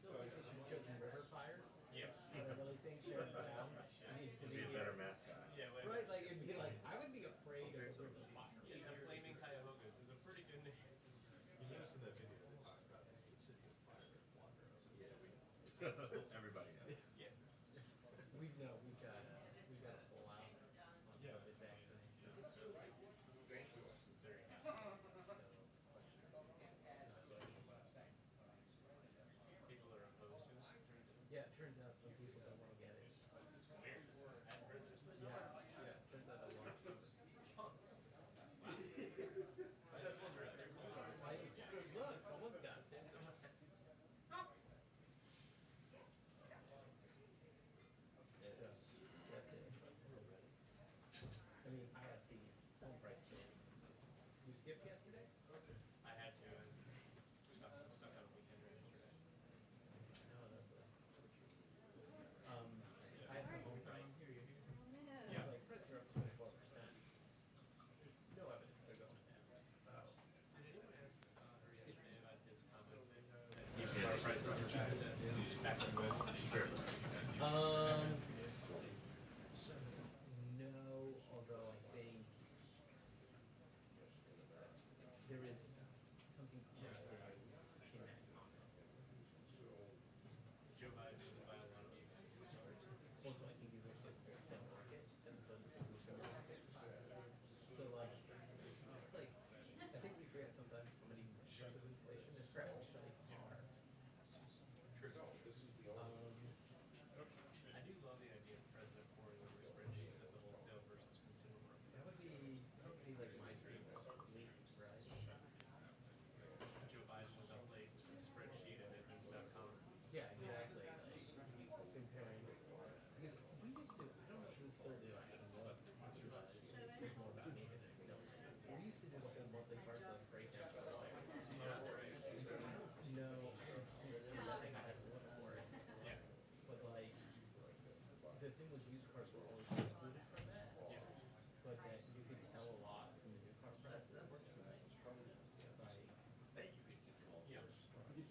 still think they should have chosen river fires. Yeah. But I really think shutting it down needs to Be a better mascot. Yeah, like, right. Like it'd be like I would be afraid of river fires. yeah, the Flaming Cuyahogas is a pretty good name. You notice in that video they talk about it's the city of fire and water. I was like, yeah, we Everybody knows. Yeah. We've got a full out on Yeah. COVID vaccination. Thank you. Very happy. People are opposed to it. Yeah, it turns out some people don't want to get it. It's weird. At Prince's. Yeah, it turns out a lot of people. Look, someone's got it. So that's it. I mean, I asked the phone price. You skipped yesterday? I had to, and stuck on a weekend yesterday. No, that was. I asked the home price. Yeah, like prices are up 24%. No evidence they're going down. Did anyone ask her yesterday about his comment thing? No, although I think there is something interesting in that comment. Joe Biden doesn't buy a lot of people. Also, I think he's also a wholesale market as opposed to the consumer market. So, like, I think we forget sometimes how many drugs of inflation is actually are. I do love the idea of the president pouring over spreadsheets of the wholesale versus consumer market. That would be like my dream, right? Joe Biden was up late with a spreadsheet and it was .com. Yeah, exactly. Like, comparing, because we used to, I don't know if we still do, I don't know, this is more about me than anything else. We used to do the whole monthly parcel breakdown for the like, no, nothing I had to look for it. Yeah. But like, the thing was used cars were always excluded from that. Yeah. But that you could tell a lot from the new car price that works for me. Like, That you could control. Yeah.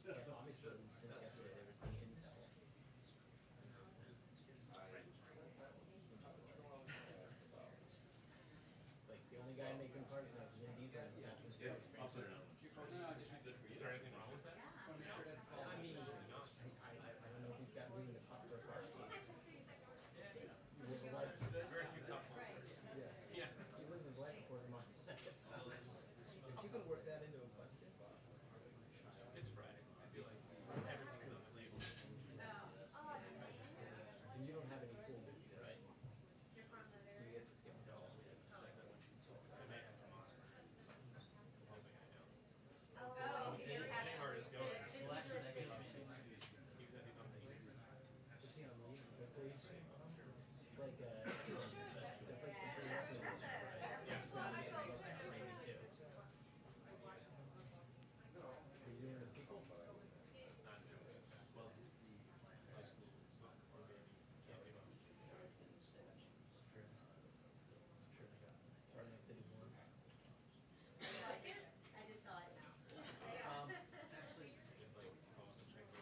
yeah, obviously, since yesterday there was the Intel announcement. Like the only guy making cars now is Vin Diesel. I'll put it on. Is there anything wrong with that? I mean, I don't know if he's got room to pop for a car. Very few couple. Yeah. Yeah. He lives his life a quarter mile. If you can work that into a question. It's Friday. I feel like everything's on the label. And you don't have any pool with you, right? So you get to skip it all. I may have tomorrow. I'm hoping I don't. Oh, Car is going. Well, actually, that gives me. Even though he's on the east. Is he on the east quickly? It's like it's like the three months of right? Yeah. Maybe two. Are you doing a sequel? Not doing it. Well, it's like or maybe can't be much. It's true. It's true. It's hard enough to do one. I just saw it now. Actually, Just like call and check it.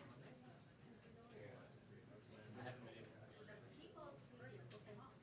I haven't been able to. The people who book them off.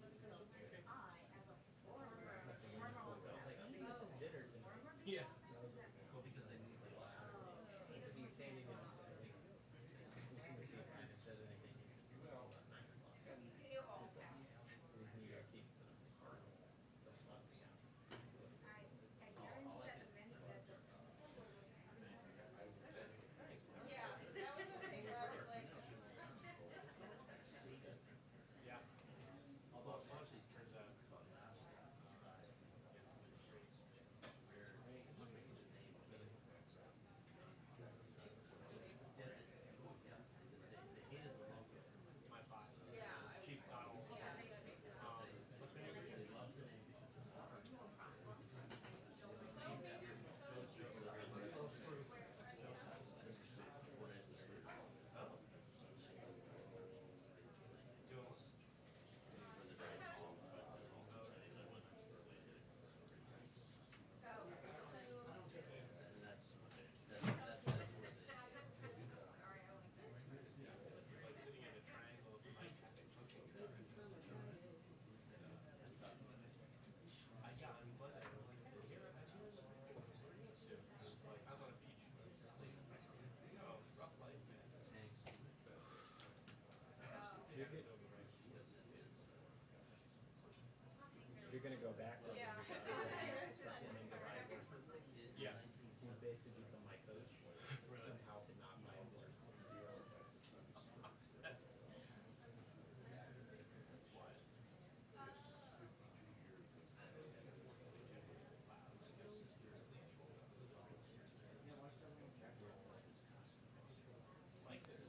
You're, good. You're gonna go back to Yeah. recommending to ride horses. Yeah. He's basically become my coach Really? on how to not buy a horse. That's wise. Like it.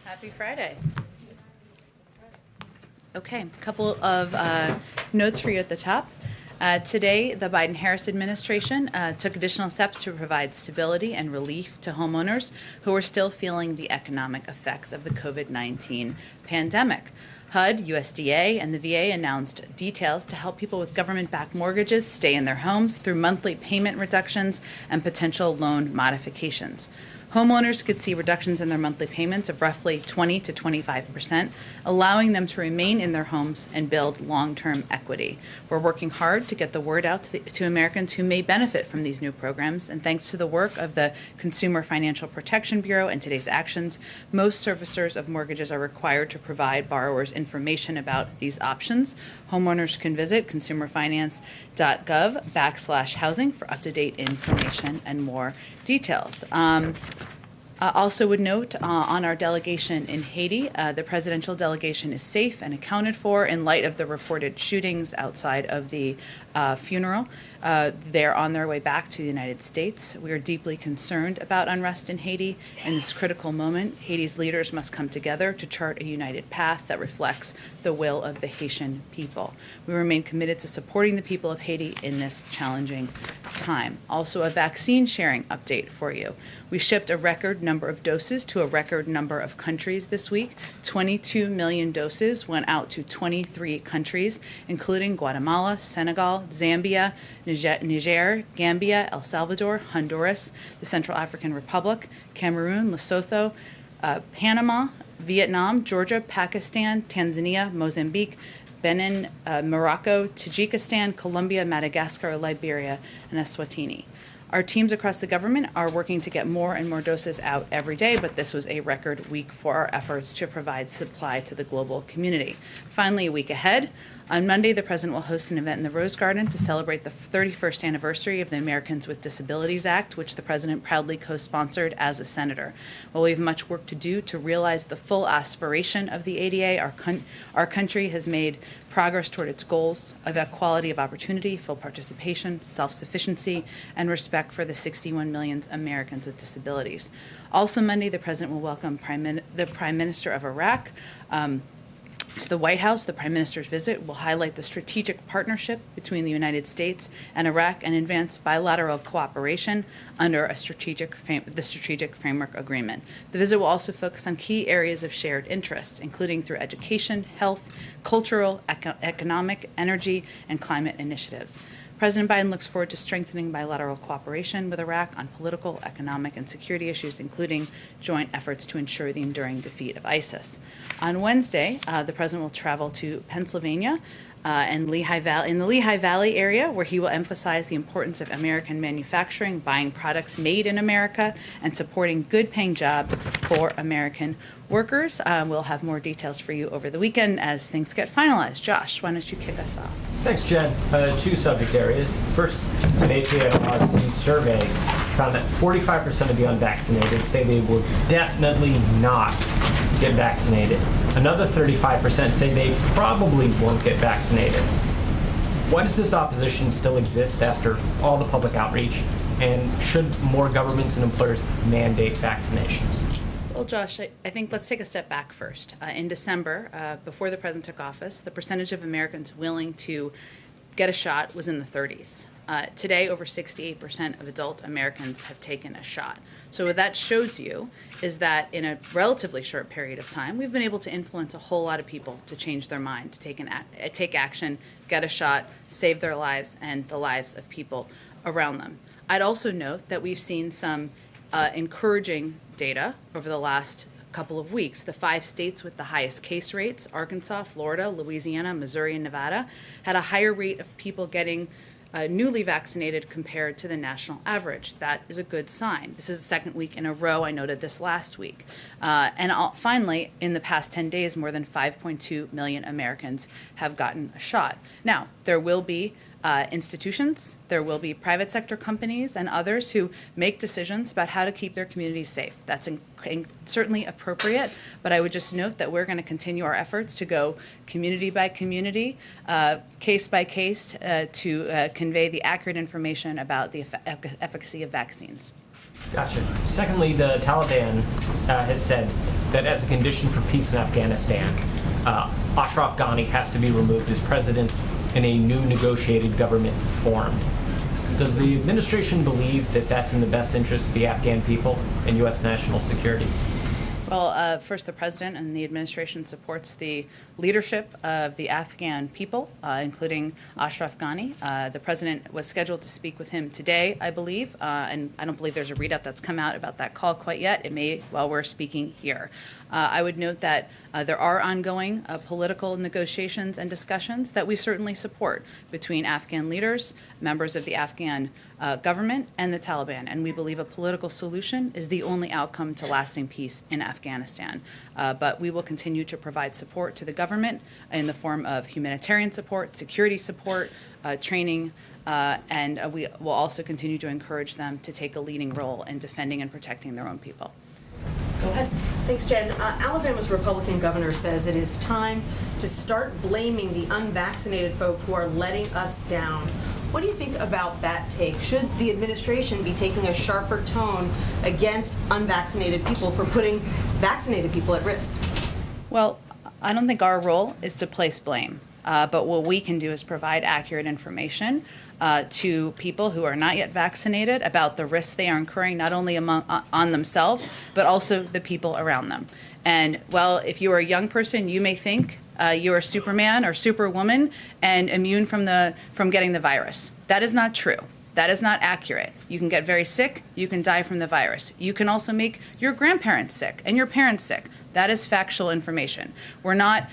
Happy Friday. Okay, a couple of notes for you at the top. Today, the Biden-Harris administration took additional steps to provide stability and relief to homeowners who are still feeling the economic effects of the COVID-19 pandemic. HUD, USDA, and the VA announced details to help people with government-backed mortgages stay in their homes through monthly payment reductions and potential loan modifications. Homeowners could see reductions in their monthly payments of roughly 20 to 25%, allowing them to remain in their homes and build long-term equity. We're working hard to get the word out to Americans who may benefit from these new programs, and thanks to the work of the Consumer Financial Protection Bureau and today's actions, most servicers of mortgages are required to provide borrowers information about these options. Homeowners can visit consumerfinance.gov/housing for up-to-date information and more details. Also would note on our delegation in Haiti, the presidential delegation is safe and accounted for in light of the reported shootings outside of the funeral. They're on their way back to the United States. We are deeply concerned about unrest in Haiti. In this critical moment, Haiti's leaders must come together to chart a united path that reflects the will of the Haitian people. We remain committed to supporting the people of Haiti in this challenging time. Also, a vaccine sharing update for you. We shipped a record number of doses to a record number of countries this week. 22 million doses went out to 23 countries, including Guatemala, Senegal, Zambia, Niger, Gambia, El Salvador, Honduras, the Central African Republic, Cameroon, Lesotho, Panama, Vietnam, Georgia, Pakistan, Tanzania, Mozambique, Benin, Morocco, Tajikistan, Colombia, Madagascar, Liberia, and Eswatini. Our teams across the government are working to get more and more doses out every day, but this was a record week for our efforts to provide supply to the global community. Finally, a week ahead, on Monday, the President will host an event in the Rose Garden to celebrate the 31st anniversary of the Americans with Disabilities Act, which the President proudly co-sponsored as a senator. While we have much work to do to realize the full aspiration of the ADA, our country has made progress toward its goals of equality of opportunity, full participation, self-sufficiency, and respect for the 61 million Americans with disabilities. Also Monday, the President will welcome the Prime Minister of Iraq to the White House. The Prime Minister's visit will highlight the strategic partnership between the United States and Iraq and advance bilateral cooperation under the Strategic Framework Agreement. The visit will also focus on key areas of shared interests, including through education, health, cultural, economic, energy, and climate initiatives. President Biden looks forward to strengthening bilateral cooperation with Iraq on political, economic, and security issues, including joint efforts to ensure the enduring defeat of ISIS. On Wednesday, the President will travel to Pennsylvania and in the Lehigh Valley area, where he will emphasize the importance of American manufacturing, buying products made in America, and supporting good-paying jobs for American workers. We'll have more details for you over the weekend as things get finalized. Josh, why don't you kick us off? Thanks, Jen. Two subject areas. First, an APA survey found that 45% of the unvaccinated say they will definitely not get vaccinated. Another 35% say they probably won't get vaccinated. Why does this opposition still exist after all the public outreach? And should more governments and employers mandate vaccinations? Well, Josh, I think let's take a step back first. In December, before the President took office, the percentage of Americans willing to get a shot was in the 30s. Today, over 68% of adult Americans have taken a shot. So what that shows you is that in a relatively short period of time, we've been able to influence a whole lot of people to change their mind, to take action, get a shot, save their lives and the lives of people around them. I'd also note that we've seen some encouraging data over the last couple of weeks. The 5 states with the highest case rates, Arkansas, Florida, Louisiana, Missouri, and Nevada, had a higher rate of people getting newly vaccinated compared to the national average. That is a good sign. This is the second week in a row. I noted this last week. Finally, in the past 10 days, more than 5.2 million Americans have gotten a shot. Now, there will be institutions, there will be private sector companies and others who make decisions about how to keep their communities safe. That's certainly appropriate, but I would just note that we're going to continue our efforts to go community by community, case by case, to convey the accurate information about the efficacy of vaccines. Gotcha. Secondly, the Taliban has said that as a condition for peace in Afghanistan, Ashraf Ghani has to be removed as president and a new negotiated government formed. Does the administration believe that that's in the best interest of the Afghan people and U.S. national security? Well, first, the president and the administration supports the leadership of the Afghan people, including Ashraf Ghani. The president was scheduled to speak with him today, I believe, and I don't believe there's a readout that's come out about that call quite yet. It may while we're speaking here. I would note that there are ongoing political negotiations and discussions that we certainly support between Afghan leaders, members of the Afghan government, and the Taliban. And we believe a political solution is the only outcome to lasting peace in Afghanistan. But we will continue to provide support to the government in the form of humanitarian support, security support, training, and we will also continue to encourage them to take a leading role in defending and protecting their own people. Go ahead. Thanks, Jen. Alabama's Republican governor says it is time to start blaming the unvaccinated folk who are letting us down. What do you think about that take? Should the administration be taking a sharper tone against unvaccinated people for putting vaccinated people at risk? Well, I don't think our role is to place blame. But what we can do is provide accurate information to people who are not yet vaccinated about the risks they are incurring, not only on themselves, but also the people around them. And, well, if you are a young person, you may think you are Superman or Superwoman and immune from getting the virus. That is not true. That is not accurate. You can get very sick. You can die from the virus. You can also make your grandparents sick and your parents sick. That is factual information. We're not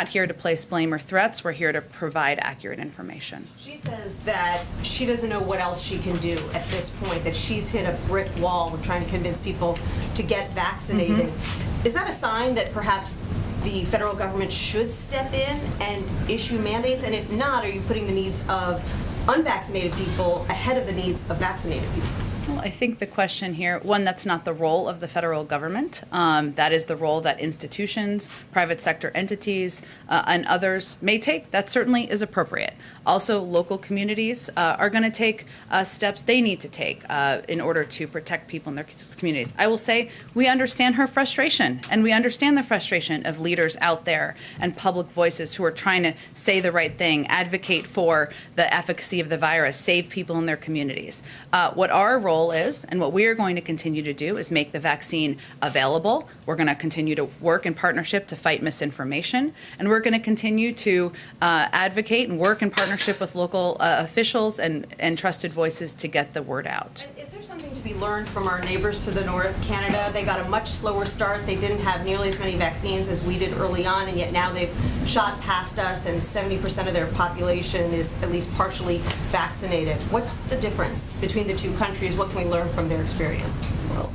here to place blame or threats. We're here to provide accurate information. She says that she doesn't know what else she can do at this point, that she's hit a brick wall with trying to convince people to get vaccinated. Mm-hmm. Is that a sign that perhaps the federal government should step in and issue mandates? And if not, are you putting the needs of unvaccinated people ahead of the needs of vaccinated people? Well, I think the question here, one, that's not the role of the federal government. That is the role that institutions, private sector entities, and others may take. That certainly is appropriate. Also, local communities are going to take steps they need to take in order to protect people in their communities. I will say we understand her frustration, and we understand the frustration of leaders out there and public voices who are trying to say the right thing, advocate for the efficacy of the virus, save people in their communities. What our role is, and what we are going to continue to do, is make the vaccine available. We're going to continue to work in partnership to fight misinformation, and we're going to continue to advocate and work in partnership with local officials and trusted voices to get the word out. And is there something to be learned from our neighbors to the north, Canada? They got a much slower start. They didn't have nearly as many vaccines as we did early on, and yet now they've shot past us, and 70% of their population is at least partially vaccinated. What's the difference between the two countries? What can we learn from their experience?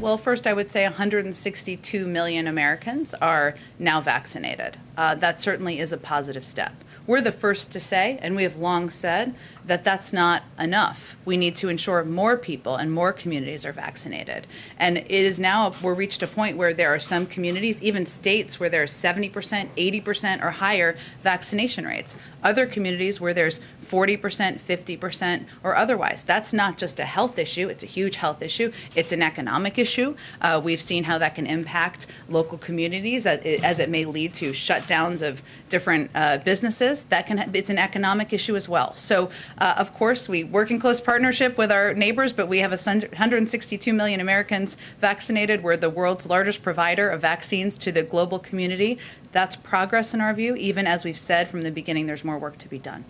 Well, first, I would say 162 million Americans are now vaccinated. That certainly is a positive step. We're the first to say, and we have long said, that that's not enough. We need to ensure more people and more communities are vaccinated. And it is now, we're reached a point where there are some communities, even states, where there's 70%, 80% or higher vaccination rates. Other communities where there's 40%, 50%, or otherwise. That's not just a health issue. It's a huge health issue. It's an economic issue. We've seen how that can impact local communities as it may lead to shutdowns of different businesses. It's an economic issue as well. So, of course, we work in close partnership with our neighbors, but we have 162 million Americans vaccinated. We're the world's largest provider of vaccines to the global community. That's progress in our view, even as we've said from the beginning, there's more work to be done.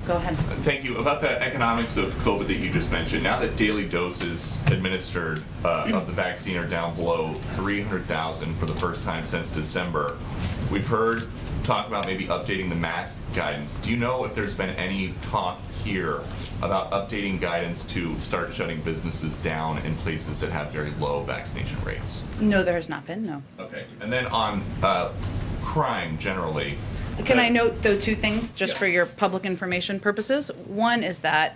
Go ahead. Thank you. About the economics of COVID that you just mentioned, now that daily doses administered of the vaccine are down below 300,000 for the first time since December, we've heard talk about maybe updating the mask guidance. Do you know if there's been any talk here about updating guidance to start shutting businesses down in places that have very low vaccination rates? No, there has not been, no. Okay. And then on crime generally, can I note, though, two things just for your public information purposes? One is that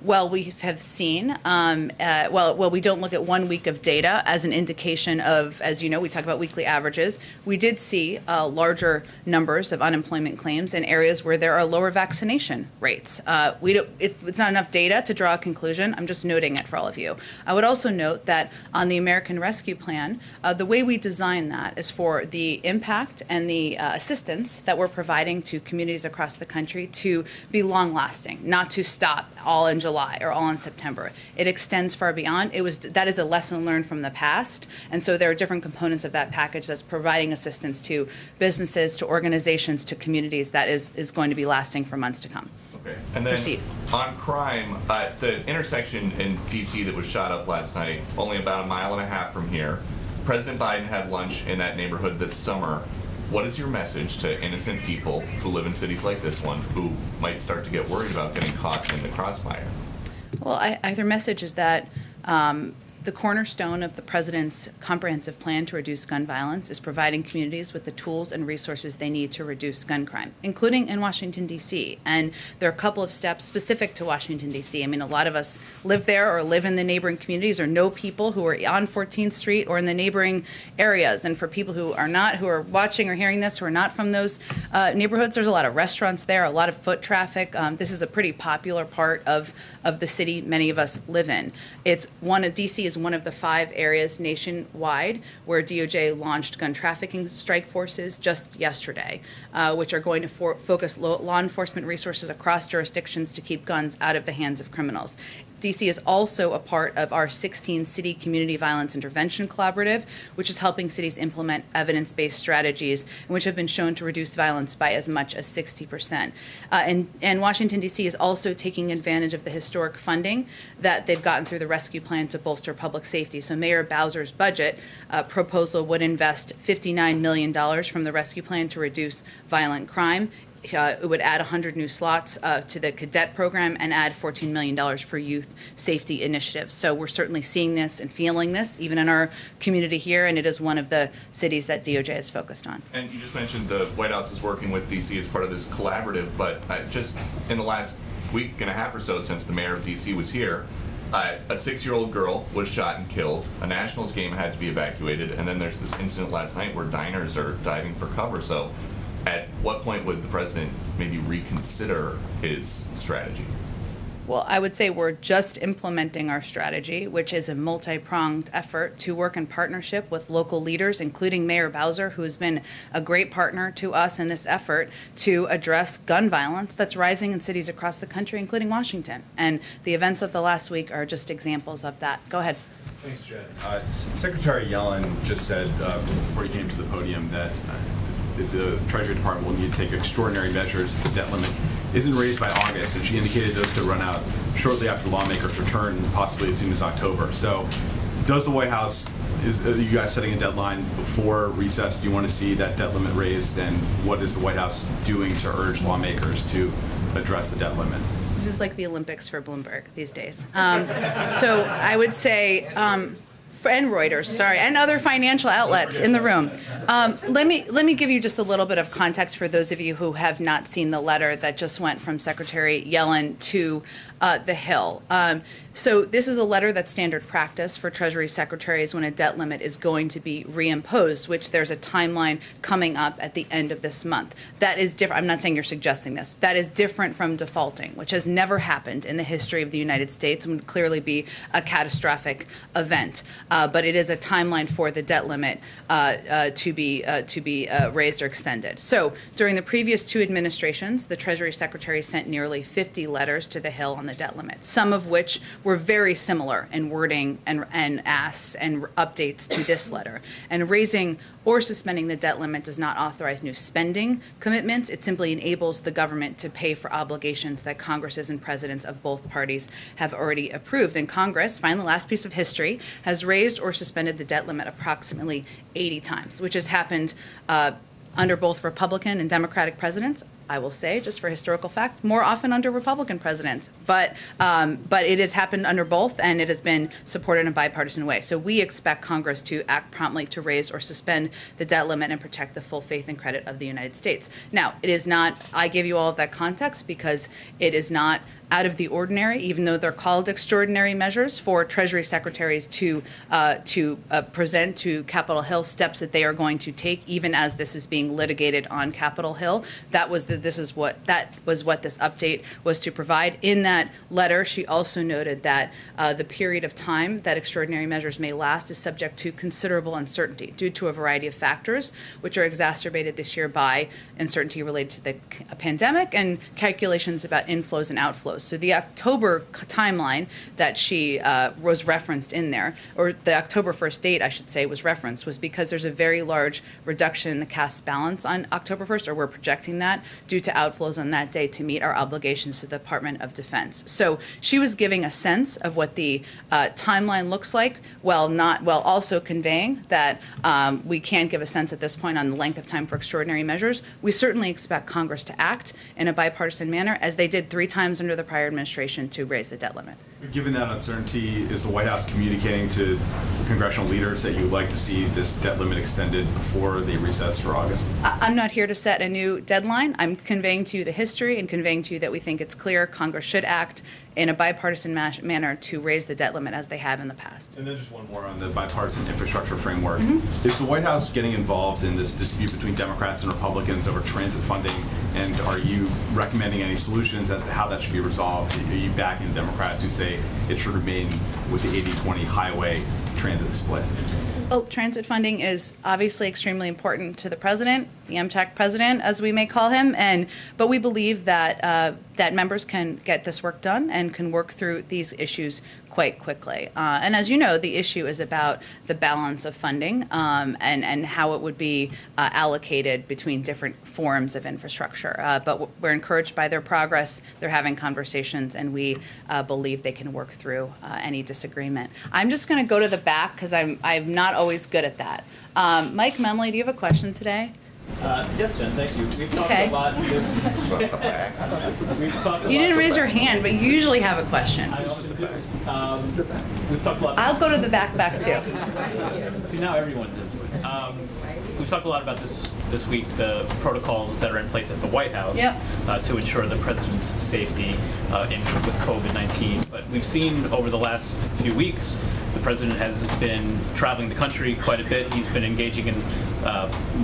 well, we have seen, we don't look at 1 week of data as an indication of, as you know, we talk about weekly averages. We did see larger numbers of unemployment claims in areas where there are lower vaccination rates. It's not enough data to draw a conclusion. I'm just noting it for all of you. I would also note that on the American Rescue Plan, the way we design that is for the impact and the assistance that we're providing to communities across the country to be long-lasting, not to stop all in July or all in September. It extends far beyond. That is a lesson learned from the past, and so there are different components of that package that's providing assistance to businesses, to organizations, to communities that is going to be lasting for months to come. Okay. And then Proceed. on crime, the intersection in D.C. that was shot up last night, only about 1.5 miles from here, President Biden had lunch in that neighborhood this summer. What is your message to innocent people who live in cities like this one who might start to get worried about getting caught in the crossfire? Well, their message is that the cornerstone of the president's comprehensive plan to reduce gun violence is providing communities with the tools and resources they need to reduce gun crime, including in Washington, D.C. And there are a couple of steps specific to Washington, D.C. I mean, a lot of us live there or live in the neighboring communities or know people who are on 14th Street or in the neighboring areas. And for people who are not, who are watching or hearing this, who are not from those neighborhoods, there's a lot of restaurants there, a lot of foot traffic. This is a pretty popular part of the city many of us live in. D.C. is one of the 5 areas nationwide where DOJ launched gun trafficking strike forces just yesterday, which are going to focus law enforcement resources across jurisdictions to keep guns out of the hands of criminals. DC is also a part of our 16 City Community Violence Intervention Collaborative, which is helping cities implement evidence-based strategies, which have been shown to reduce violence by as much as 60%. And Washington, D.C. is also taking advantage of the historic funding that they've gotten through the rescue plan to bolster public safety. So Mayor Bowser's budget proposal would invest $59 million from the rescue plan to reduce violent crime. It would add 100 new slots to the cadet program and add $14 million for youth safety initiatives. So we're certainly seeing this and feeling this even in our community here, and it is one of the cities that DOJ is focused on. And you just mentioned the White House is working with D.C. as part of this collaborative, but just in the last week and a half or so since the mayor of D.C. was here, a 6-year-old girl was shot and killed. A Nationals game had to be evacuated, and then there's this incident last night where diners are diving for cover. So at what point would the president maybe reconsider his strategy? Well, I would say we're just implementing our strategy, which is a multi-pronged effort to work in partnership with local leaders, including Mayor Bowser, who has been a great partner to us in this effort to address gun violence that's rising in cities across the country, including Washington. And the events of the last week are just examples of that. Go ahead. Thanks, Jen. Secretary Yellen just said before he came to the podium that the Treasury Department will need to take extraordinary measures if the debt limit isn't raised by August, and she indicated those could run out shortly after lawmakers return, possibly as soon as October. So does the White House, are you guys setting a deadline before recess? Do you want to see that debt limit raised, and what is the White House doing to urge lawmakers to address the debt limit? This is like the Olympics for Bloomberg these days. So I would say, and Reuters, sorry, and other financial outlets in the room. Let me give you just a little bit of context for those of you who have not seen the letter that just went from Secretary Yellen to the Hill. So this is a letter that's standard practice for Treasury secretaries when a debt limit is going to be reimposed, which there's a timeline coming up at the end of this month. That is different. I'm not saying you're suggesting this. That is different from defaulting, which has never happened in the history of the United States and would clearly be a catastrophic event. But it is a timeline for the debt limit to be raised or extended. So during the previous 2 administrations, the Treasury Secretary sent nearly 50 letters to the Hill on the debt limit, some of which were very similar in wording and asks and updates to this letter. And raising or suspending the debt limit does not authorize new spending commitments. It simply enables the government to pay for obligations that Congresses and presidents of both parties have already approved. And Congress, finally, last piece of history, has raised or suspended the debt limit approximately 80 times, which has happened under both Republican and Democratic presidents. I will say, just for historical fact, more often under Republican presidents. But it has happened under both, and it has been supported in a bipartisan way. So we expect Congress to act promptly to raise or suspend the debt limit and protect the full faith and credit of the United States. Now, it is not, I give you all of that context because it is not out of the ordinary, even though they're called extraordinary measures, for Treasury secretaries to present to Capitol Hill steps that they are going to take, even as this is being litigated on Capitol Hill. That was what this update was to provide. In that letter, she also noted that the period of time that extraordinary measures may last is subject to considerable uncertainty due to a variety of factors, which are exacerbated this year by uncertainty related to the pandemic and calculations about inflows and outflows. So the October timeline that she was referenced in there, or the October 1st date, I should say, was referenced, was because there's a very large reduction in the cash balance on October 1st, or we're projecting that, due to outflows on that day to meet our obligations to the Department of Defense. So she was giving a sense of what the timeline looks like, while also conveying that we can't give a sense at this point on the length of time for extraordinary measures. We certainly expect Congress to act in a bipartisan manner, as they did 3 times under the prior administration, to raise the debt limit. Given that uncertainty, is the White House communicating to congressional leaders that you would like to see this debt limit extended before the recess for August? I'm not here to set a new deadline. I'm conveying to you the history and conveying to you that we think it's clear Congress should act in a bipartisan manner to raise the debt limit as they have in the past. And then just one more on the bipartisan infrastructure framework. Is the White House getting involved in this dispute between Democrats and Republicans over transit funding? And are you recommending any solutions as to how that should be resolved? Are you backing the Democrats who say it should remain with the 80-20 highway transit split? Well, transit funding is obviously extremely important to the president, the MTAC president, as we may call him, but we believe that that members can get this work done and can work through these issues quite quickly. And as you know, the issue is about the balance of funding and how it would be allocated between different forms of infrastructure. But we're encouraged by their progress. They're having conversations, and we believe they can work through any disagreement. I'm just going to go to the back because I'm not always good at that. Mike Memley, do you have a question today? Yes, Jen, thank you. We've talked Okay. a lot this. We've talked a You lot didn't raise your hand, but you usually have a question. I often do. We've talked a lot. I'll go to the back too. See, now everyone's into it. We've talked a lot about this week, the protocols that are in place at the White House to ensure the president's safety with COVID-19. But we've seen over the last few weeks, the president has been traveling the country quite a bit. He's been engaging in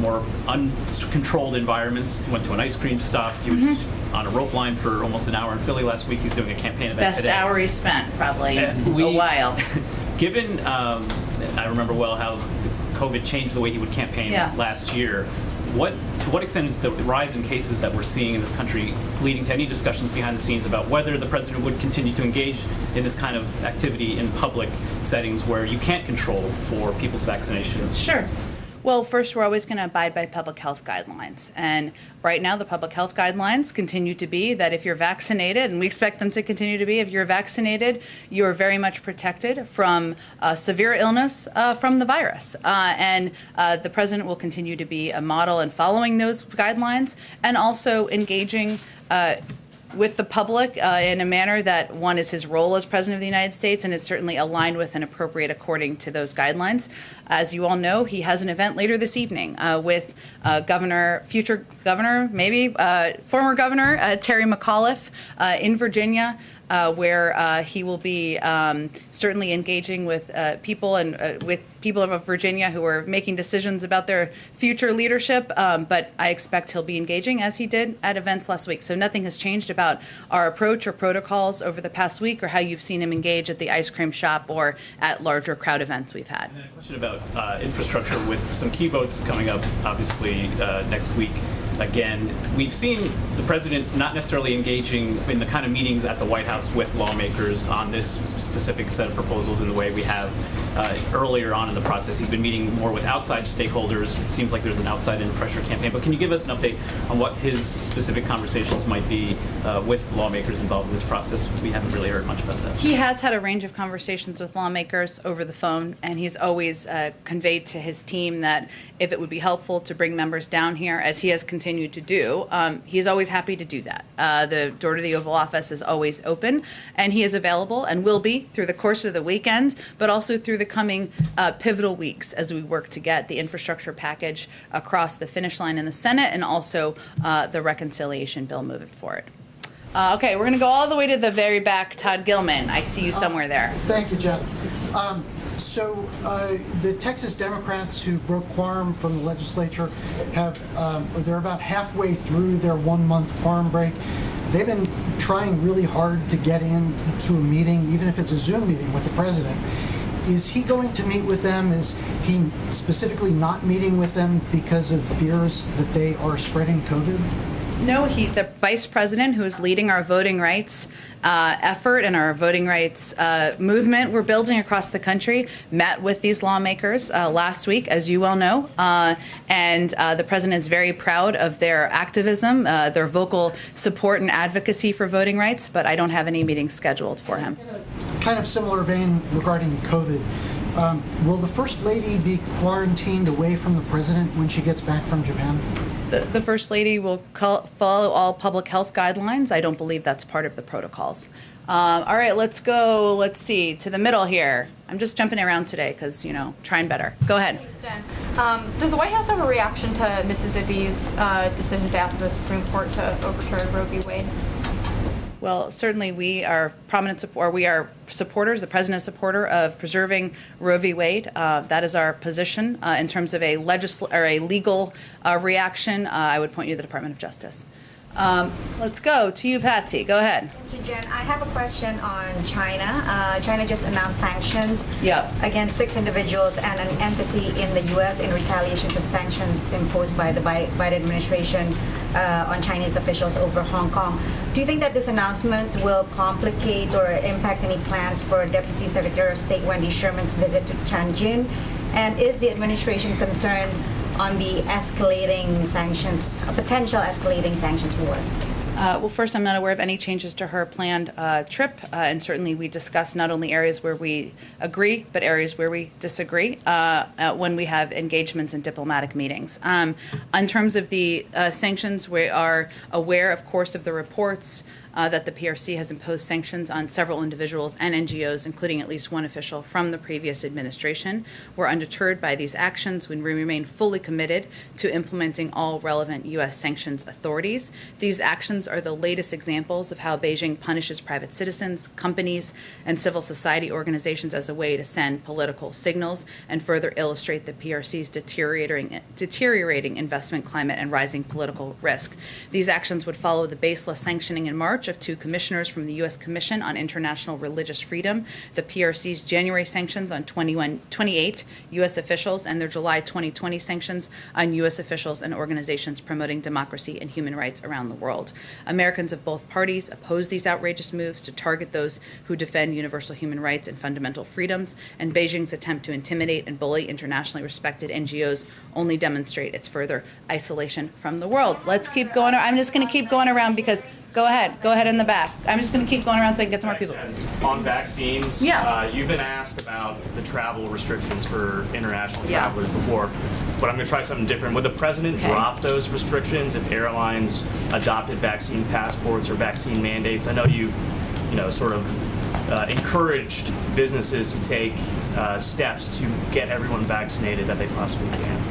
more uncontrolled environments. He went to an ice cream stop. He was on a rope line for almost an hour in Philly last week. He's doing a campaign event Best today. hour he spent, probably a while. Given, I remember well how COVID changed the way he would campaign last year. To what extent is the rise in cases that we're seeing in this country leading to any discussions behind the scenes about whether the president would continue to engage in this kind of activity in public settings where you can't control for people's vaccinations? Sure. Well, first, we're always going to abide by public health guidelines. And right now, the public health guidelines continue to be that if you're vaccinated, and we expect them to continue to be, if you're vaccinated, you are very much protected from severe illness from the virus. And the president will continue to be a model in following those guidelines and also engaging with the public in a manner that, one, is his role as President of the United States and is certainly aligned with and appropriate according to those guidelines. As you all know, he has an event later this evening with future governor, maybe former governor Terry McAuliffe in Virginia, where he will be certainly engaging with people and with people of Virginia who are making decisions about their future leadership. But I expect he'll be engaging as he did at events last week. So nothing has changed about our approach or protocols over the past week or how you've seen him engage at the ice cream shop or at larger crowd events we've had. And then a question about infrastructure with some key votes coming up, obviously, next week. Again, we've seen the president not necessarily engaging in the kind of meetings at the White House with lawmakers on this specific set of proposals in the way we have earlier on in the process. He's been meeting more with outside stakeholders. It seems like there's an outside-in pressure campaign. But can you give us an update on what his specific conversations might be with lawmakers involved in this process? We haven't really heard much about that. He has had a range of conversations with lawmakers over the phone, and he's always conveyed to his team that if it would be helpful to bring members down here, as he has continued to do, he's always happy to do that. The door to the Oval Office is always open, and he is available and will be through the course of the weekend, but also through the coming pivotal weeks as we work to get the infrastructure package across the finish line in the Senate and also the reconciliation bill moving forward. Okay, we're going to go all the way to the very back. Todd Gilman, I see you somewhere there. Thank you, Jen. The Texas Democrats who broke quorum from the legislature they're about halfway through their 1-month quorum break. They've been trying really hard to get into a meeting, even if it's a Zoom meeting with the president. Is he going to meet with them? Is he specifically not meeting with them because of fears that they are spreading COVID? No, the vice president, who is leading our voting rights effort and our voting rights movement we're building across the country, met with these lawmakers last week, as you well know. And the president is very proud of their activism, their vocal support and advocacy for voting rights, but I don't have any meetings scheduled for him. In a kind of similar vein regarding COVID, will the First Lady be quarantined away from the president when she gets back from Japan? The First Lady will follow all public health guidelines. I don't believe that's part of the protocols. All right, let's go, let's see, to the middle here. I'm just jumping around today because, trying better. Go ahead. Thanks, Jen. Does the White House have a reaction to Mississippi's decision to ask the Supreme Court to overturn Roe v. Wade? Well, certainly we are supporters, the president is a supporter of preserving Roe v. Wade. That is our position. In terms of a legal reaction, I would point you to the Department of Justice. Let's go to you, Patsy. Go ahead. Thank you, Jen. I have a question on China. China just announced sanctions against 6 individuals and an entity in the U.S. in retaliation to the sanctions imposed by the Biden administration on Chinese officials over Hong Kong. Do you think that this announcement will complicate or impact any plans for Deputy Secretary of State Wendy Sherman's visit to Tianjin? And is the administration concerned on the escalating sanctions, a potential escalating sanctions war? Well, first, I'm not aware of any changes to her planned trip, and certainly we discuss not only areas where we agree, but areas where we disagree when we have engagements in diplomatic meetings. In terms of the sanctions, we are aware, of course, of the reports that the PRC has imposed sanctions on several individuals and NGOs, including at least one official from the previous administration. We're undeterred by these actions when we remain fully committed to implementing all relevant U.S. sanctions authorities. These actions are the latest examples of how Beijing punishes private citizens, companies, and civil society organizations as a way to send political signals and further illustrate the PRC's deteriorating investment climate and rising political risk. These actions would follow the baseless sanctioning in March of 2 commissioners from the U.S. Commission on International Religious Freedom, the PRC's January sanctions on 28 U.S. officials, and their July 2020 sanctions on U.S. officials and organizations promoting democracy and human rights around the world. Americans of both parties oppose these outrageous moves to target those who defend universal human rights and fundamental freedoms, and Beijing's attempt to intimidate and bully internationally respected NGOs only demonstrate its further isolation from the world. Let's keep going. I'm just going to keep going around because Go ahead in the back. I'm just going to keep going around so I can get some more people. On vaccines, you've been asked about the travel restrictions for international travelers before, but I'm going to try something different. Would the president drop those restrictions if airlines adopted vaccine passports or vaccine mandates? I know you've, sort of encouraged businesses to take steps to get everyone vaccinated that they possibly can.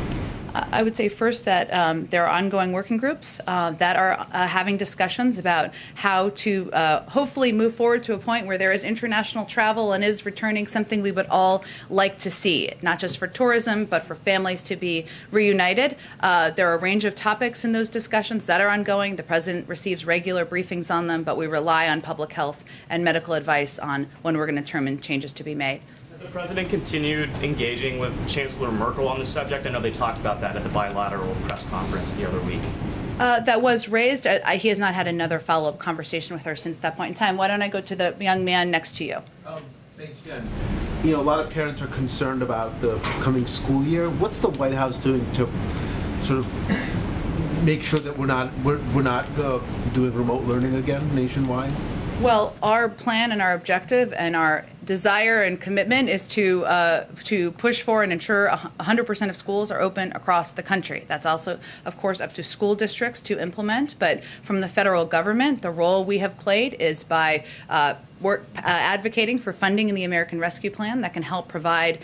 I would say first that there are ongoing working groups that are having discussions about how to hopefully move forward to a point where there is international travel and is returning, something we would all like to see, not just for tourism, but for families to be reunited. There are a range of topics in those discussions that are ongoing. The president receives regular briefings on them, but we rely on public health and medical advice on when we're going to determine changes to be made. Has the president continued engaging with Chancellor Merkel on this subject? I know they talked about that at the bilateral press conference the other week. That was raised. He has not had another follow-up conversation with her since that point in time. Why don't I go to the young man next to you? Thanks, Jen. A lot of parents are concerned about the coming school year. What's the White House doing to sort of make sure that we're not doing remote learning again nationwide? Well, our plan and our objective and our desire and commitment is to push for and ensure 100% of schools are open across the country. That's also, of course, up to school districts to implement. But from the federal government, the role we have played is by advocating for funding in the American Rescue Plan that can help provide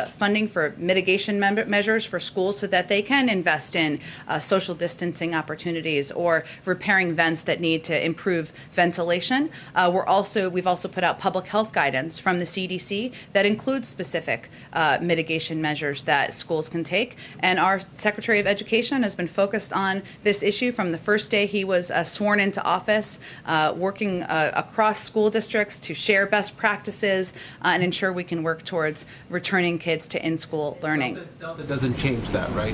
funding for mitigation measures for schools so that they can invest in social distancing opportunities or repairing vents that need to improve ventilation. We've also put out public health guidance from the CDC that includes specific mitigation measures that schools can take. And our Secretary of Education has been focused on this issue from the first day he was sworn into office, working across school districts to share best practices and ensure we can work towards returning kids to in-school learning. Delta doesn't change that, right?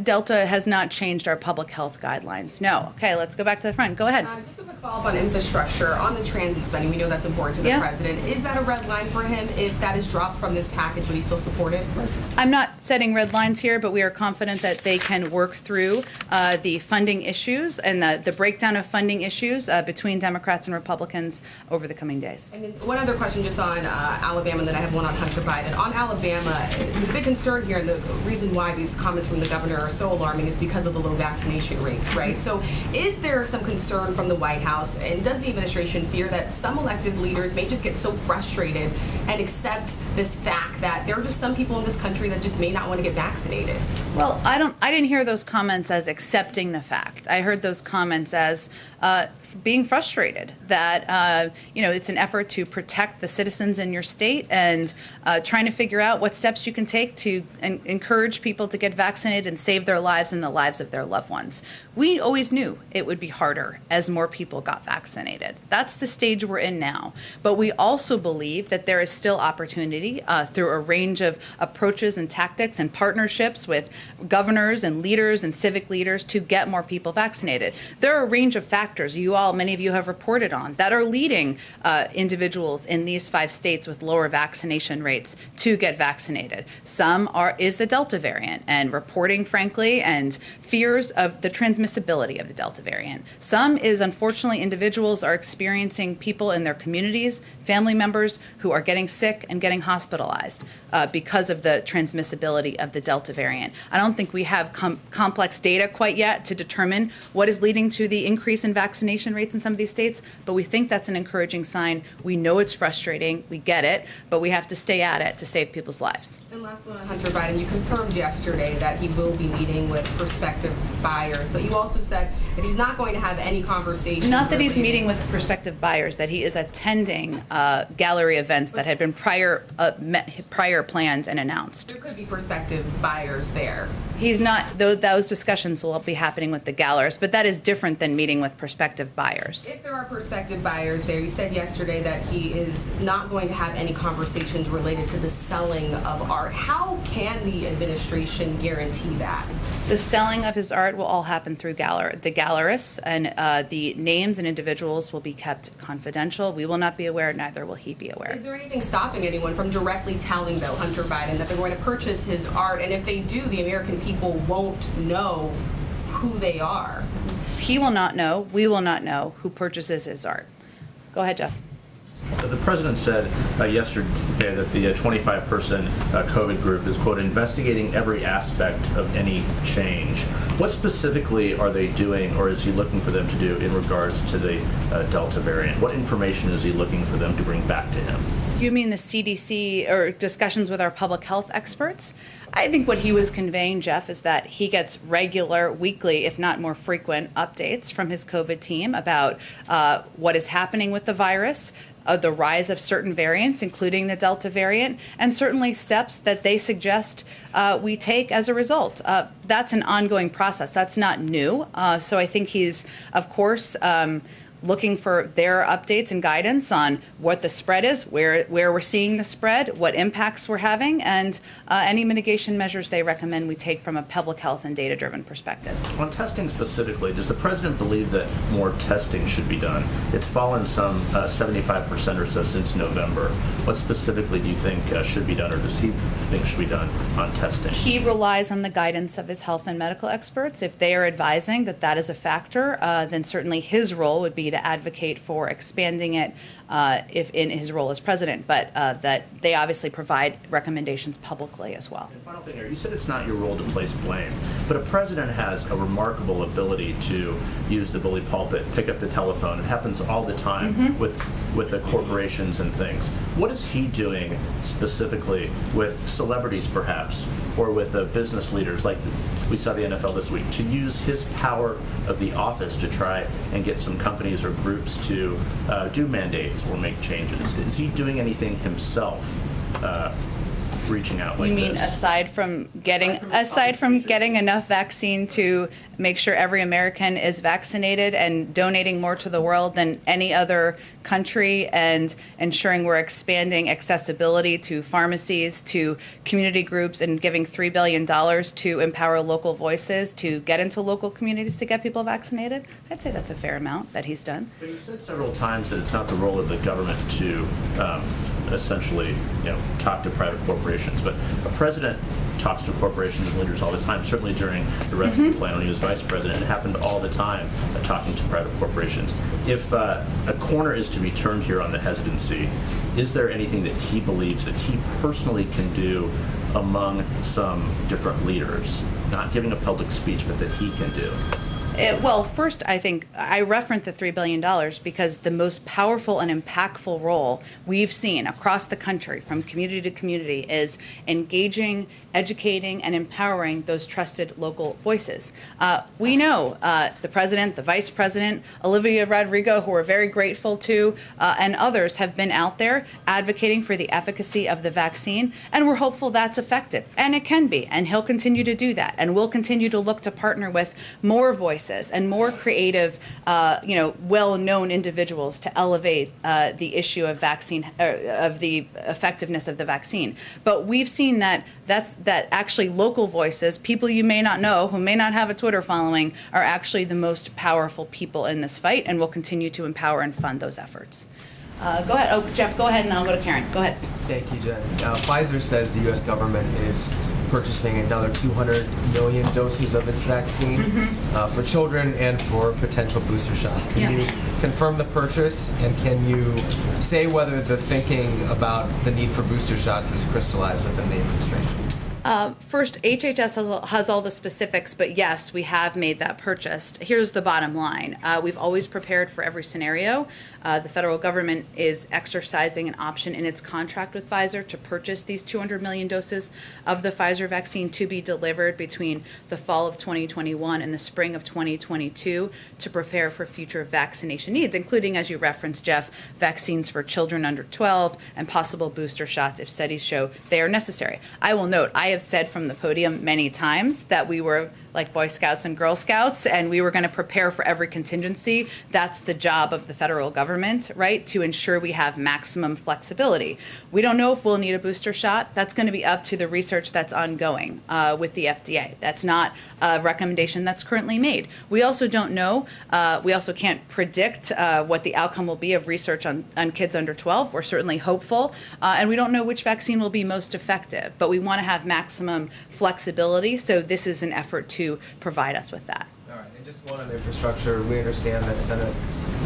Delta has not changed our public health guidelines. No. Okay, let's go back to the front. Go ahead. Just a quick follow-up on infrastructure. On the transit spending, we know that's important to the president. Is that a red line for him? If that is dropped from this package, would he still support it? I'm not setting red lines here, but we are confident that they can work through the funding issues and the breakdown of funding issues between Democrats and Republicans over the coming days. And then one other question just on Alabama, and then I have one on Hunter Biden. On Alabama, the big concern here and the reason why these comments from the governor are so alarming is because of the low vaccination rates, right? So is there some concern from the White House, and does the administration fear that some elected leaders may just get so frustrated and accept this fact that there are just some people in this country that just may not want to get vaccinated? Well, I didn't hear those comments as accepting the fact. I heard those comments as being frustrated that it's an effort to protect the citizens in your state and trying to figure out what steps you can take to encourage people to get vaccinated and save their lives and the lives of their loved ones. We always knew it would be harder as more people got vaccinated. That's the stage we're in now. But we also believe that there is still opportunity through a range of approaches and tactics and partnerships with governors and leaders and civic leaders to get more people vaccinated. There are a range of factors many of you have reported on that are leading individuals in these 5 states with lower vaccination rates to get vaccinated. Some is the Delta variant and reporting, frankly, and fears of the transmissibility of the Delta variant. Some is, unfortunately, individuals are experiencing people in their communities, family members who are getting sick and getting hospitalized because of the transmissibility of the Delta variant. I don't think we have complex data quite yet to determine what is leading to the increase in vaccination rates in some of these states, but we think that's an encouraging sign. We know it's frustrating, we get it, but we have to stay at it to save people's lives. And last one on Hunter Biden, you confirmed yesterday that he will be meeting with prospective buyers, but you also said that he's not going to have any conversations. Not that he's meeting with prospective buyers, that he is attending gallery events that had been prior planned and announced. There could be prospective buyers there. He's not, those discussions will be happening with the gallerists, but that is different than meeting with prospective buyers. If there are prospective buyers there, you said yesterday that he is not going to have any conversations related to the selling of art. How can the administration guarantee that? The selling of his art will all happen through the gallerists, and the names and individuals will be kept confidential. We will not be aware, neither will he be aware. Is there anything stopping anyone from directly telling, though, Hunter Biden that they're going to purchase his art, and if they do, the American people won't know who they are? He will not know, we will not know who purchases his art. Go ahead, Jeff. The president said yesterday that the 25-person COVID group is, quote, investigating every aspect of any change. What specifically are they doing, or is he looking for them to do in regards to the Delta variant? What information is he looking for them to bring back to him? You mean the CDC or discussions with our public health experts? I think what he was conveying, Jeff, is that he gets regular, weekly, if not more frequent, updates from his COVID team about what is happening with the virus, the rise of certain variants, including the Delta variant, and certainly steps that they suggest we take as a result. That's an ongoing process. That's not new. So I think he's, of course, looking for their updates and guidance on what the spread is, where we're seeing the spread, what impacts we're having, and any mitigation measures they recommend we take from a public health and data-driven perspective. On testing specifically, does the president believe that more testing should be done? It's fallen some 75% or so since November. What specifically do you think should be done, or does he think should be done on testing? He relies on the guidance of his health and medical experts. If they are advising that that is a factor, then certainly his role would be to advocate for expanding it if in his role as president, but that they obviously provide recommendations publicly as well. And final thing here, you said it's not your role to place blame, but a president has a remarkable ability to use the bully pulpit, pick up the telephone. It happens all the time with the corporations and things. What is he doing specifically with celebrities, perhaps, or with business leaders, like we saw the NFL this week, to use his power of the office to try and get some companies or groups to do mandates or make changes? Is he doing anything himself, reaching out like You mean this? aside from getting enough vaccine to make sure every American is vaccinated and donating more to the world than any other country and ensuring we're expanding accessibility to pharmacies, to community groups, and giving $3 billion to empower local voices to get into local communities to get people vaccinated? I'd say that's a fair amount that he's done. But you've said several times that it's not the role of the government to essentially, talk to private corporations. But a president talks to corporations and leaders all the time. Certainly during the rescue plan when he was vice president, it happened all the time, talking to private corporations. If a corner is to be turned here on the hesitancy, is there anything that he believes that he personally can do among some different leaders, not giving a public speech, but that he can do? Well, first, I think I referenced the $3 billion because the most powerful and impactful role we've seen across the country from community to community is engaging, educating, and empowering those trusted local voices. We know the president, the vice president, Olivia Rodrigo, who we're very grateful to, and others have been out there advocating for the efficacy of the vaccine, and we're hopeful that's effective. And it can be, and he'll continue to do that. And we'll continue to look to partner with more voices and more creative, well-known individuals to elevate the issue of vaccine, of the effectiveness of the vaccine. But we've seen that actually local voices, people you may not know, who may not have a Twitter following, are actually the most powerful people in this fight, and we'll continue to empower and fund those efforts. Go ahead. Oh, Jeff, go ahead, and I'll go to Karen. Go ahead. Thank you, Jen. Pfizer says the U.S. government is purchasing another 200 million doses of its vaccine for children and for potential booster shots. Can you confirm the purchase, and can you say whether the thinking about the need for booster shots is crystallized within the administration? First, HHS has all the specifics, but yes, we have made that purchase. Here's the bottom line. We've always prepared for every scenario. The federal government is exercising an option in its contract with Pfizer to purchase these 200 million doses of the Pfizer vaccine to be delivered between the fall of 2021 and the spring of 2022 to prepare for future vaccination needs, including, as you referenced, Jeff, vaccines for children under 12 and possible booster shots if studies show they are necessary. I will note, I have said from the podium many times that we were like Boy Scouts and Girl Scouts, and we were going to prepare for every contingency. That's the job of the federal government, right, to ensure we have maximum flexibility. We don't know if we'll need a booster shot. That's going to be up to the research that's ongoing with the FDA. That's not a recommendation that's currently made. We also don't know, we also can't predict what the outcome will be of research on kids under 12. We're certainly hopeful, and we don't know which vaccine will be most effective, but we want to have maximum flexibility, so this is an effort to provide us with that. All right, and just one on infrastructure. We understand that Senate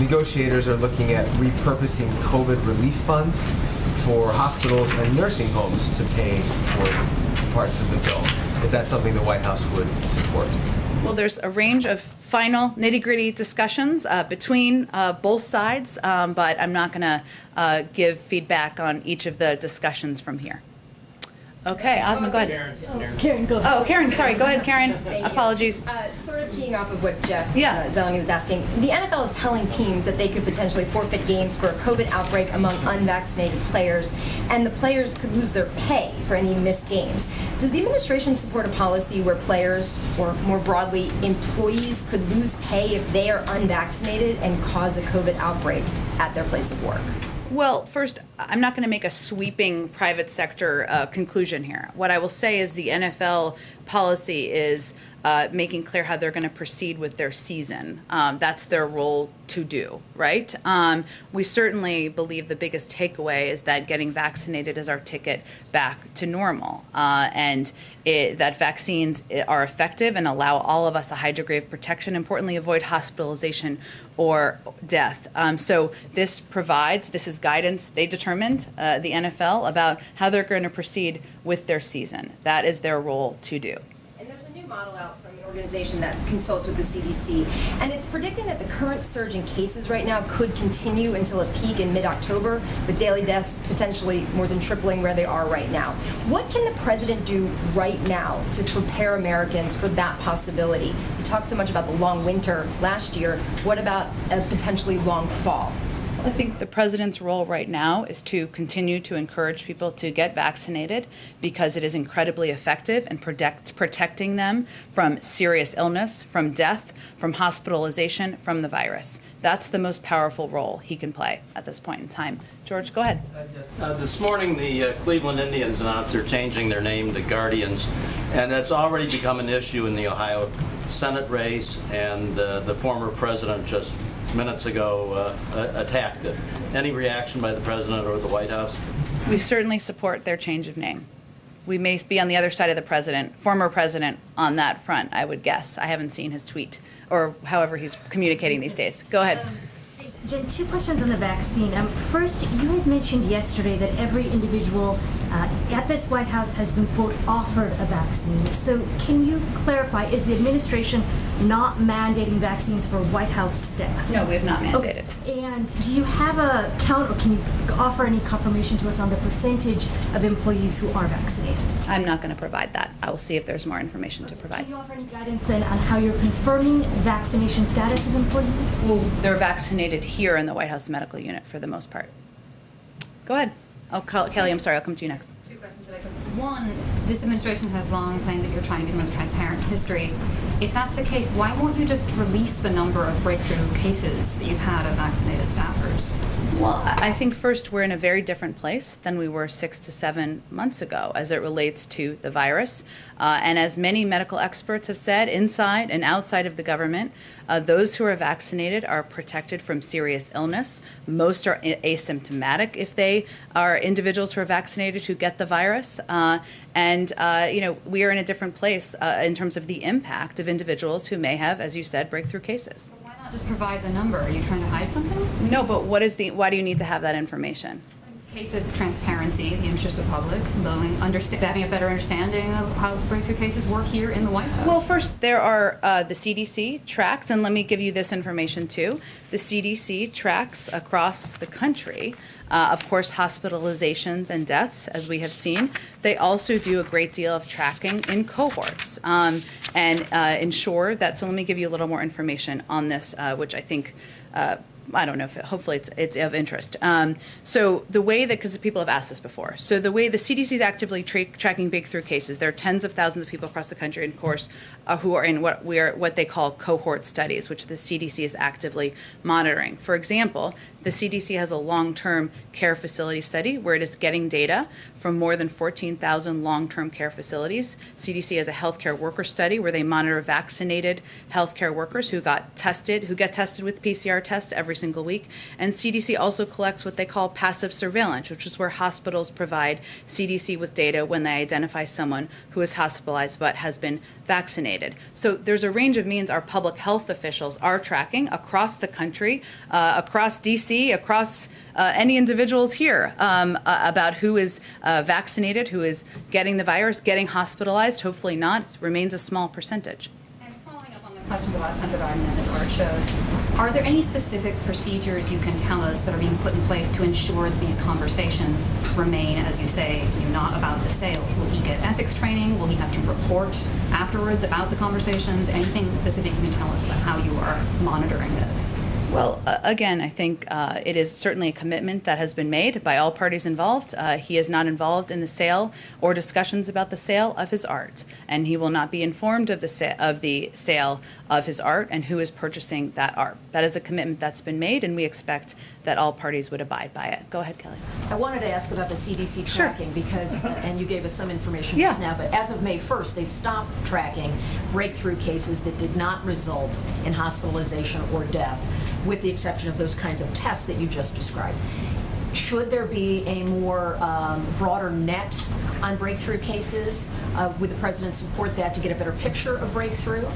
negotiators are looking at repurposing COVID relief funds for hospitals and nursing homes to pay for parts of the bill. Is that something the White House would support? Well, there's a range of final nitty-gritty discussions between both sides, but I'm not going to give feedback on each of the discussions from here. Okay, Ozma, go ahead. Karen, go ahead. Oh, Karen, sorry. Go ahead, Karen. Thank you. Apologies. Sort of keying off of what Jeff Zeleny was asking, the NFL is telling teams that they could potentially forfeit games for a COVID outbreak among unvaccinated players, and the players could lose their pay for any missed games. Does the administration support a policy where players, or more broadly, employees, could lose pay if they are unvaccinated and cause a COVID outbreak at their place of work? Well, first, I'm not going to make a sweeping private sector conclusion here. What I will say is the NFL policy is making clear how they're going to proceed with their season. That's their role to do, right? We certainly believe the biggest takeaway is that getting vaccinated is our ticket back to normal, and that vaccines are effective and allow all of us a high degree of protection, importantly avoid hospitalization or death. So this is guidance they determined, the NFL, about how they're going to proceed with their season. That is their role to do. And there's a new model out from an organization that consults with the CDC, and it's predicting that the current surge in cases right now could continue until a peak in mid-October, with daily deaths potentially more than tripling where they are right now. What can the president do right now to prepare Americans for that possibility? We talked so much about the long winter last year. What about a potentially long fall? I think the president's role right now is to continue to encourage people to get vaccinated because it is incredibly effective in protecting them from serious illness, from death, from hospitalization, from the virus. That's the most powerful role he can play at this point in time. George, go ahead. This morning, the Cleveland Indians announced they're changing their name to Guardians, and that's already become an issue in the Ohio Senate race, and the former president just minutes ago attacked it. Any reaction by the president or the White House? We certainly support their change of name. We may be on the other side of the former president on that front, I would guess. I haven't seen his tweet or however he's communicating these days. Go ahead. Jen, two questions on the vaccine. First, you had mentioned yesterday that every individual at this White House has been, quote, offered a vaccine. So can you clarify, is the administration not mandating vaccines for White House staff? No, we have not mandated. Okay. And do you have a count, or can you offer any confirmation to us on the percentage of employees who are vaccinated? I'm not going to provide that. I will see if there's more information to provide. Can you offer any guidance then on how you're confirming vaccination status of employees? Well, they're vaccinated here in the White House Medical Unit for the most part. Go ahead. Kelly, I'm sorry, I'll come to you next. Two questions that I could. One, this administration has long claimed that you're trying to be the most transparent in history. If that's the case, why won't you just release the number of breakthrough cases that you've had of vaccinated staffers? Well, I think first we're in a very different place than we were 6 to 7 months ago as it relates to the virus. And as many medical experts have said, inside and outside of the government, those who are vaccinated are protected from serious illness. Most are asymptomatic if they are individuals who are vaccinated who get the virus. And we are in a different place in terms of the impact of individuals who may have, as you said, breakthrough cases. Why not just provide the number? Are you trying to hide something? No, but why do you need to have that information? Case of transparency, the interest of the public, having a better understanding of how breakthrough cases work here in the White House. Well, first, there are the CDC tracks, and let me give you this information too. The CDC tracks across the country, of course, hospitalizations and deaths, as we have seen. They also do a great deal of tracking in cohorts and ensure that, so let me give you a little more information on this, which I think I don't know if hopefully it's of interest. So the way that, because people have asked this before, so the way the CDC is actively tracking breakthrough cases, there are tens of thousands of people across the country, and of course, who are in what they call cohort studies, which the CDC is actively monitoring. For example, the CDC has a long-term care facility study where it is getting data from more than 14,000 long-term care facilities. CDC has a healthcare worker study where they monitor vaccinated healthcare workers who get tested with PCR tests every single week. And CDC also collects what they call passive surveillance, which is where hospitals provide CDC with data when they identify someone who is hospitalized but has been vaccinated. So there's a range of means our public health officials are tracking across the country, across DC, across any individuals here about who is vaccinated, who is getting the virus, getting hospitalized. Hopefully not. It remains a small percentage. And following up on the questions about environment, as Art shows, are there any specific procedures you can tell us that are being put in place to ensure that these conversations remain, as you say, not about the sales? Will he get ethics training? Will he have to report afterwards about the conversations? Anything specific you can tell us about how you are monitoring this? Well, again, I think it is certainly a commitment that has been made by all parties involved. He is not involved in the sale or discussions about the sale of his art, and he will not be informed of the sale of his art and who is purchasing that art. That is a commitment that's been made, and we expect that all parties would abide by it. Go ahead, Kelly. I wanted to ask about the CDC Sure. tracking because, and you gave us some information Yeah. just now, but as of May 1st, they stopped tracking breakthrough cases that did not result in hospitalization or death, with the exception of those kinds of tests that you just described. Should there be a more broader net on breakthrough cases? Would the president support that to get a better picture of breakthrough?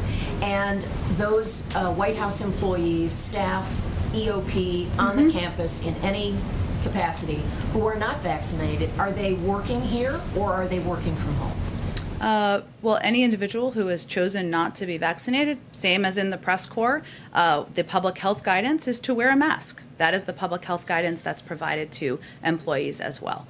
And those White House employees, staff, EOP on the campus in any capacity who are not vaccinated, are they working here or are they working from home? Well, any individual who has chosen not to be vaccinated, same as in the press corps, the public health guidance is to wear a mask. That is the public health guidance that's provided to employees as well.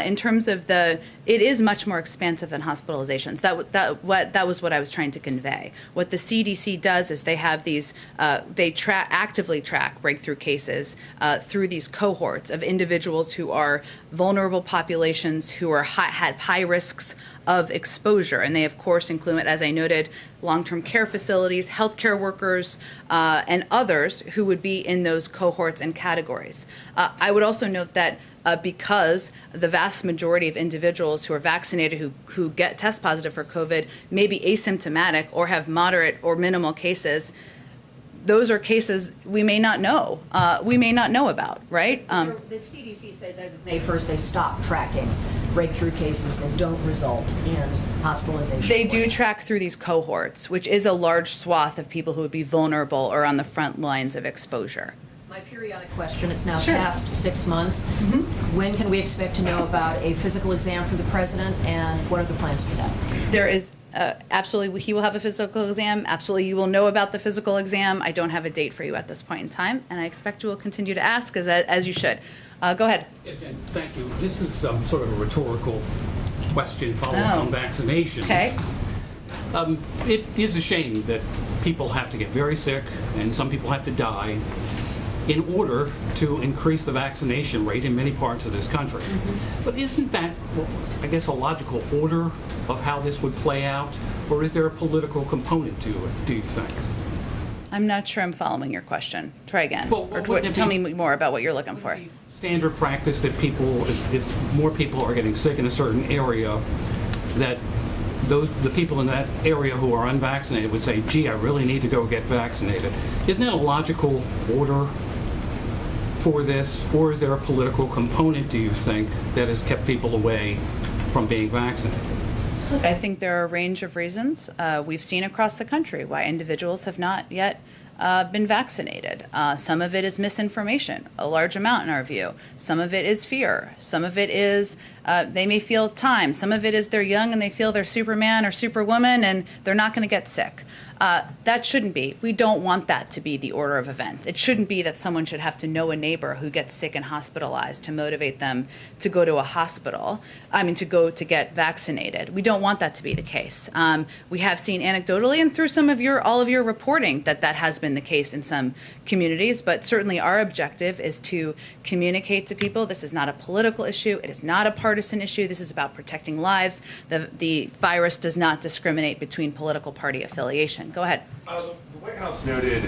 In terms of it is much more expansive than hospitalizations. That was what I was trying to convey. What the CDC does is they have these, actively track breakthrough cases through these cohorts of individuals who are vulnerable populations who had high risks of exposure. And they, of course, include, as I noted, long-term care facilities, healthcare workers, and others who would be in those cohorts and categories. I would also note that because the vast majority of individuals who are vaccinated who get test positive for COVID may be asymptomatic or have moderate or minimal cases, those are cases we may not know about, right? The CDC says as of May 1st, they stopped tracking breakthrough cases that don't result in hospitalization. They do track through these cohorts, which is a large swath of people who would be vulnerable or on the front lines of exposure. My periodic question, it's now Sure. past 6 months. When can we expect to know about a physical exam for the president, and what are the plans for that? There is absolutely, he will have a physical exam. Absolutely, you will know about the physical exam. I don't have a date for you at this point in time, and I expect you will continue to ask as you should. Go ahead. Thank you. This is sort of a rhetorical question following on vaccinations. Okay. It is a shame that people have to get very sick and some people have to die in order to increase the vaccination rate in many parts of this country. But isn't that, I guess, a logical order of how this would play out? Or is there a political component to it, do you think? I'm not sure I'm following your question. Try again. Well, Tell me more about what you're looking for. Standard practice that people, if more people are getting sick in a certain area, that the people in that area who are unvaccinated would say, gee, I really need to go get vaccinated. Isn't that a logical order for this, or is there a political component, do you think, that has kept people away from being vaccinated? Look, I think there are a range of reasons we've seen across the country why individuals have not yet been vaccinated. Some of it is misinformation, a large amount in our view. Some of it is fear. Some of it is they may feel time. Some of it is they're young and they feel they're Superman or Superwoman and they're not going to get sick. That shouldn't be. We don't want that to be the order of events. It shouldn't be that someone should have to know a neighbor who gets sick and hospitalized to motivate them to go to a hospital, to go to get vaccinated. We don't want that to be the case. We have seen anecdotally and through all of your reporting that has been the case in some communities, but certainly our objective is to communicate to people this is not a political issue, it is not a partisan issue, this is about protecting lives. The virus does not discriminate between political party affiliation. Go ahead. The White House noted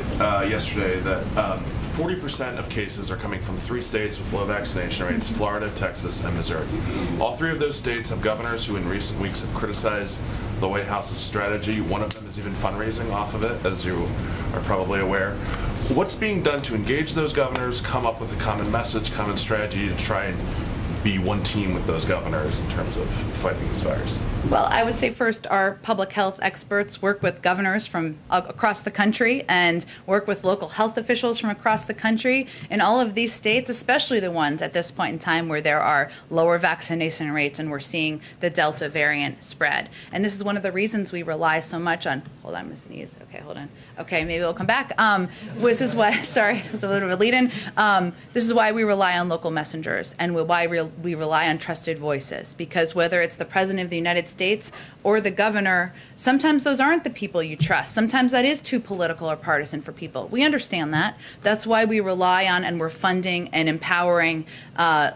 yesterday that 40% of cases are coming from 3 states with low vaccination rates, Florida, Texas, and Missouri. All 3 of those states have governors who in recent weeks have criticized the White House's strategy. One of them is even fundraising off of it, as you are probably aware. What's being done to engage those governors, come up with a common message, common strategy to try and be one team with those governors in terms of fighting this virus? Well, I would say first our public health experts work with governors from across the country and work with local health officials from across the country in all of these states, especially the ones at this point in time where there are lower vaccination rates and we're seeing the Delta variant spread. And this is one of the reasons we rely so much on, hold on, I'm gonna sneeze. Okay, hold on. Okay, maybe we'll come back. This is why, sorry, it was a little bit of a lead-in. This is why we rely on local messengers and why we rely on trusted voices, because whether it's the President of the United States or the governor, sometimes those aren't the people you trust. Sometimes that is too political or partisan for people. We understand that. That's why we rely on and we're funding and empowering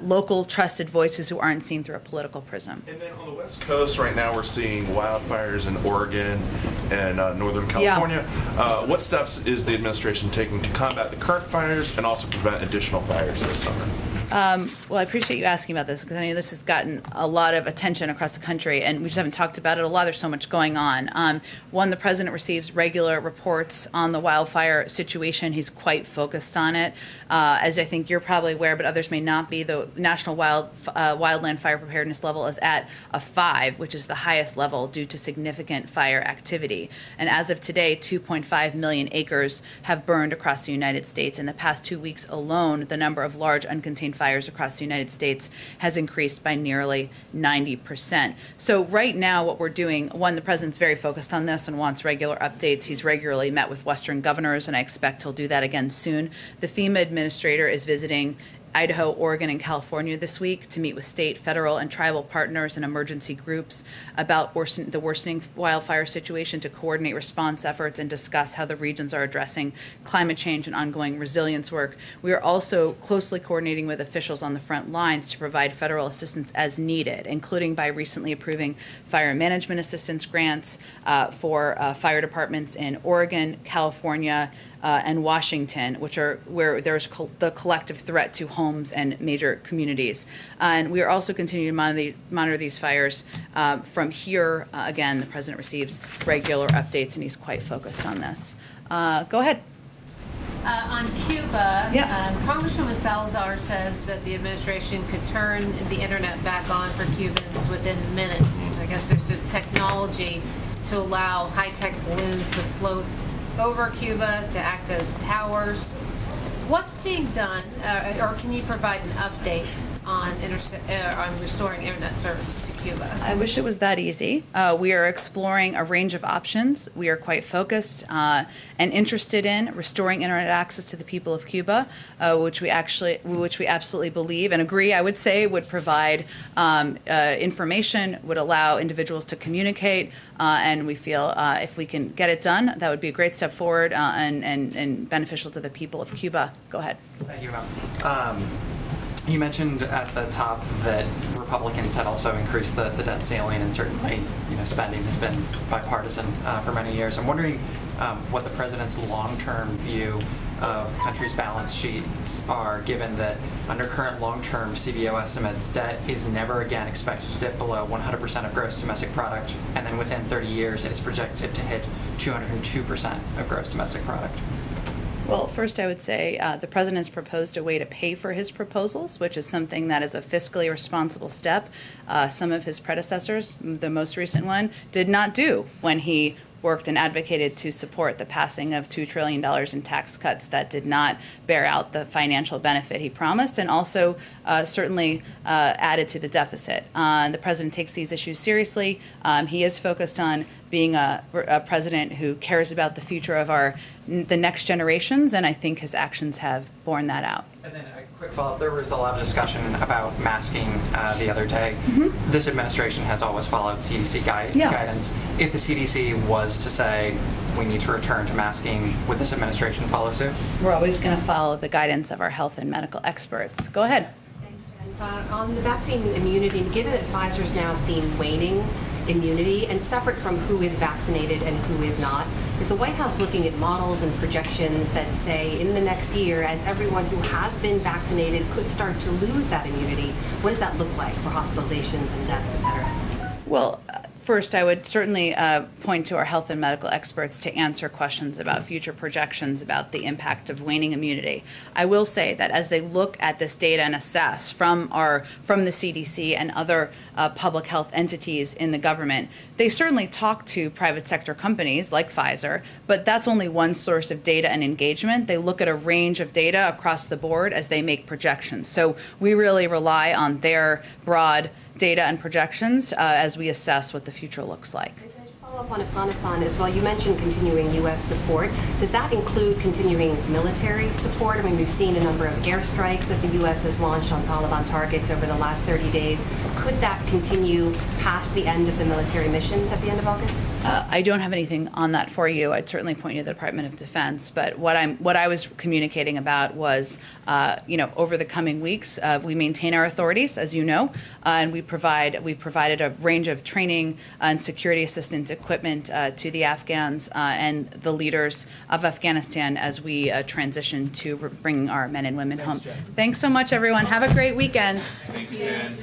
local trusted voices who aren't seen through a political prism. And then on the West Coast right now, we're seeing wildfires in Oregon and Northern California. What steps is the administration taking to combat the current fires and also prevent additional fires this summer? Well, I appreciate you asking about this, because I know this has gotten a lot of attention across the country, and we just haven't talked about it a lot. There's so much going on. One, the president receives regular reports on the wildfire situation. He's quite focused on it. As I think you're probably aware, but others may not be, the national wildland fire preparedness level is at a 5, which is the highest level due to significant fire activity. And as of today, 2.5 million acres have burned across the United States. In the past 2 weeks alone, the number of large uncontained fires across the United States has increased by nearly 90%. So right now what we're doing, one, the president's very focused on this and wants regular updates. He's regularly met with Western governors, and I expect he'll do that again soon. The FEMA administrator is visiting Idaho, Oregon, and California this week to meet with state, federal, and tribal partners and emergency groups about the worsening wildfire situation, to coordinate response efforts and discuss how the regions are addressing climate change and ongoing resilience work. We are also closely coordinating with officials on the front lines to provide federal assistance as needed, including by recently approving fire management assistance grants for fire departments in Oregon, California, and Washington, which are where there's the collective threat to homes and major communities. And we are also continuing to monitor these fires from here. Again, the president receives regular updates, and he's quite focused on this. Go ahead. On Cuba, Congresswoman Salazar says that the administration could turn the internet back on for Cubans within minutes. I guess there's just technology to allow high-tech balloons to float over Cuba to act as towers. What's being done, or can you provide an update on restoring internet service to Cuba? I wish it was that easy. We are exploring a range of options. We are quite focused and interested in restoring internet access to the people of Cuba, which we absolutely believe and agree, I would say, would provide information, would allow individuals to communicate, and we feel if we can get it done, that would be a great step forward and beneficial to the people of Cuba. Go ahead. Thank you, ma'am. You mentioned at the top that Republicans had also increased the debt ceiling, and certainly, spending has been bipartisan for many years. I'm wondering what the president's long-term view of the country's balance sheets are, given that under current long-term CBO estimates, debt is never again expected to dip below 100% of gross domestic product, and then within 30 years it is projected to hit 202% of gross domestic product. Well, first I would say the president has proposed a way to pay for his proposals, which is something that is a fiscally responsible step. Some of his predecessors, the most recent one, did not do when he worked and advocated to support the passing of $2 trillion in tax cuts that did not bear out the financial benefit he promised, and also certainly added to the deficit. The president takes these issues seriously. He is focused on being a president who cares about the future of the next generations, and I think his actions have borne that out. And then a quick follow-up, there was a lot of discussion about masking the other day. This administration has always followed CDC guidance. If the CDC was to say we need to return to masking, would this administration follow suit? We're always going to follow the guidance of our health and medical experts. Go ahead. On the vaccine immunity, given that Pfizer's now seen waning immunity, and separate from who is vaccinated and who is not, is the White House looking at models and projections that say in the next year, as everyone who has been vaccinated could start to lose that immunity, what does that look like for hospitalizations and deaths, et cetera? Well, first, I would certainly point to our health and medical experts to answer questions about future projections about the impact of waning immunity. I will say that as they look at this data and assess from the CDC and other public health entities in the government, they certainly talk to private sector companies like Pfizer, but that's only one source of data and engagement. They look at a range of data across the board as they make projections. So we really rely on their broad data and projections as we assess what the future looks like. Can I just follow up follow-up on Afghanistan as well. You mentioned continuing U.S. support. Does that include continuing military support? I mean, we've seen a number of airstrikes that the U.S. has launched on Taliban targets over the last 30 days. Could that continue past the end of the military mission at the end of August? I don't have anything on that for you. I'd certainly point you to the Department of Defense. But what I was communicating about was, over the coming weeks, we maintain our authorities, as you know, and we've provided a range of training and security assistance equipment to the Afghans and the leaders of Afghanistan as we transition to bringing our men and women home. Thanks so much, everyone. Have a great weekend. Thank you, Jen.